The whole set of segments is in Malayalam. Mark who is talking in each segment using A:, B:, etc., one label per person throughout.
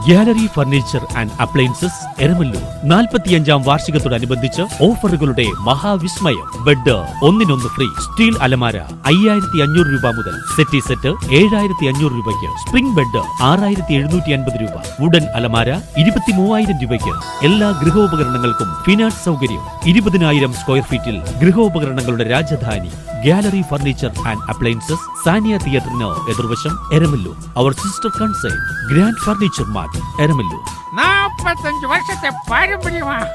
A: Gallery furniture and appliances Eramalloor 45-ാം വാർഷികത്തോടനുബന്ധിച്ച് ഓഫറുകളുടെ മഹാവിസ്മയം. ബെഡ് ഒന്നിനൊന്ന് ഫ്രീ. സ്റ്റീൽ അലമാര 5500 രൂപ മുതൽ. സെറ്റി സെറ്റ് 7500 രൂപയ്ക്ക്. സ്പ്രിംഗ് ബെഡ് 6750 രൂപ. വുഡൻ അലമാര 23000 രൂപയ്ക്ക്. എല്ലാ ഗൃഹോപകരണങ്ങൾക്കും ഫിനാൻസ് സൗകര്യം. 20000 സ്ക്വയർ ഫീറ്റിൽ ഗൃഹോപകരണങ്ങളുടെ Rajadhani gallery furniture and appliances, Saniya തിയേറ്ററിന് എതിർവശം, എരമല്ലൂർ. അവർ sister concern grand furniture mart, Eramalloor.
B: 45 വർഷത്തെ പാരമ്പര്യമാണ്.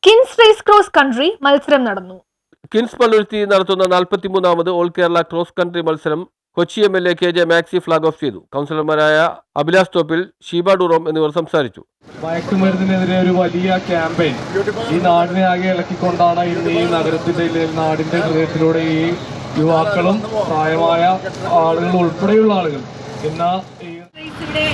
C: കിൻസ് റേസ് ക്രോസ് കൺട്രി മത്സരം നടന്നു.
D: കിൻസ് പള്ളുരുത്തി നടത്തുന്ന 43ാമത് ഓൾ കേരള ക്രോസ് കൺട്രി മത്സരം Kochi MLA KJ maxi flag off ചെയ്തു. കൗൺസിലർമാരായ അഭിലാഷ് തോപ്പിൽ, ഷീബ ഡൂറോം എന്നിവർ സംസാരിച്ചു.
E: മയക്കുമരുന്നിനെതിരെ ഒരു വലിയ ക്യാമ്പയിൻ ഈ നാടിനെ ആകെ ഇളക്കിക്കൊണ്ടാണ് ഇന്ന് ഈ നഗരത്തിന്റെ നാടിന്റെ ഹൃദയത്തിലൂടെ ഈ യുവാക്കളും പ്രായമായ ആളുകൾ ഉൾപ്പെടെയുള്ള ആളുകൾ ഇന്ന്
F: ഇവിടെ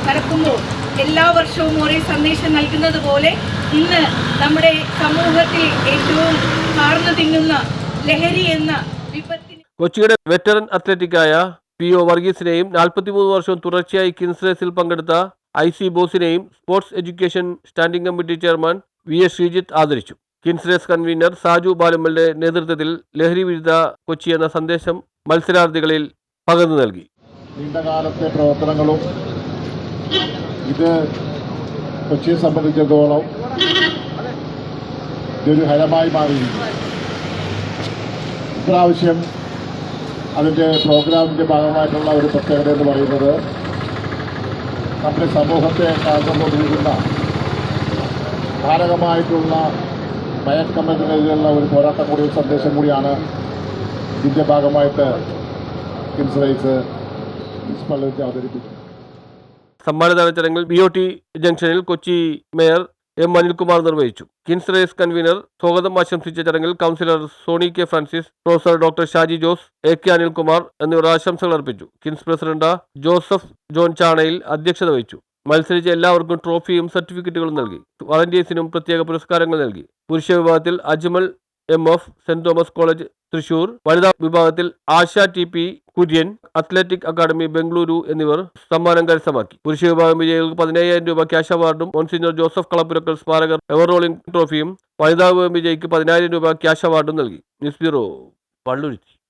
F: നടക്കുമ്പോൾ എല്ലാ വർഷവും ഒരേ സന്ദേശം നൽകുന്നത് പോലെ ഇന്ന് നമ്മുടെ സമൂഹത്തിൽ ഏറ്റവും കാർന്നു തിന്നുന്ന ലഹരി എന്ന വിപത്തിന്
D: കൊച്ചിയുടെ വെറ്ററൻ അത്ലറ്റിക്കായ PO വർഗീസിനെയും 43 വർഷവും തുടർച്ചയായി കിൻസ് റേസിൽ പങ്കെടുത്ത IC ബോസിനെയും sports education standing committee chairman VS Sreejith ആദരിച്ചു. കിൻസ് റേസ് കൺവീനർ സാജു ബാലുമ്മലിന്റെ നേതൃത്വത്തിൽ ലഹരി വിരുദ്ധ കൊച്ചി എന്ന സന്ദേശം മത്സരാർത്ഥികളിൽ പകർന്നു നൽകി.
G: നീണ്ടകാലത്തെ പ്രവർത്തനങ്ങളും ഇത് കൊച്ചിയെ സംബന്ധിച്ചിടത്തോളം ഇതൊരു ഹരമായി മാറിയിരിക്കുന്നു. ഇപ്രാവശ്യം അതിൻ്റെ പ്രോഗ്രാമിൻ്റെ ഭാഗമായിട്ടുള്ള ഒരു പ്രത്യേകത എന്ന് പറയുന്നത് നമ്മുടെ സമൂഹത്തെ കാർന്നുകൊണ്ടിരിക്കുന്ന മാരകമായിട്ടുള്ള മയക്കമരുന്നിനെതിരെയുള്ള ഒരു പോരാട്ടം കൂടി, ഒരു സന്ദേശം കൂടിയാണ് ഇതിൻ്റെ ഭാഗമായിട്ട് കിൻസ് റേസ് പള്ളുരുത്തി അവതരിപ്പിക്കുന്നത്.
D: സമ്മാനദാന ചടങ്ങിൽ BOT ജംഗ്ഷനിൽ കൊച്ചി മേയർ M അനിൽകുമാർ നിർവഹിച്ചു. കിൻസ് റേസ് കൺവീനർ സ്വാഗതം ആശംസിച്ച ചടങ്ങിൽ councillor Sony K Francis, professor doctor Shaji Jose, AK Anilkumar എന്നിവർ ആശംസകൾ അർപ്പിച്ചു. Kins president Joseph John Chanayil അധ്യക്ഷത വഹിച്ചു. മത്സരിച്ച എല്ലാവർക്കും ട്രോഫിയും സർട്ടിഫിക്കറ്റുകളും നൽകി. വളണ്ടിയേഴ്സിനും പ്രത്യേക പുരസ്കാരങ്ങൾ നൽകി. പുരുഷ വിഭാഗത്തിൽ Ajmal MF saint Thomas college Thrissur, വനിതാ വിഭാഗത്തിൽ Asha TP Kurian, athletic academy Bengaluru എന്നിവർ സമ്മാനം കരസ്ഥമാക്കി. പുരുഷ വിഭാഗം വിജയികൾക്ക് 15000 രൂപ ക്യാഷ് അവാർഡും മോൺസിഞ്ഞർ ജോസഫ് കളപ്പുരക്കൽ സ്മാരക എവർ റോളിംഗ് ട്രോഫിയും, വനിതാ വിഭാഗം വിജയിക്ക് 10000 രൂപ ക്യാഷ് അവാർഡും നൽകി. News bureau, Palluruthy.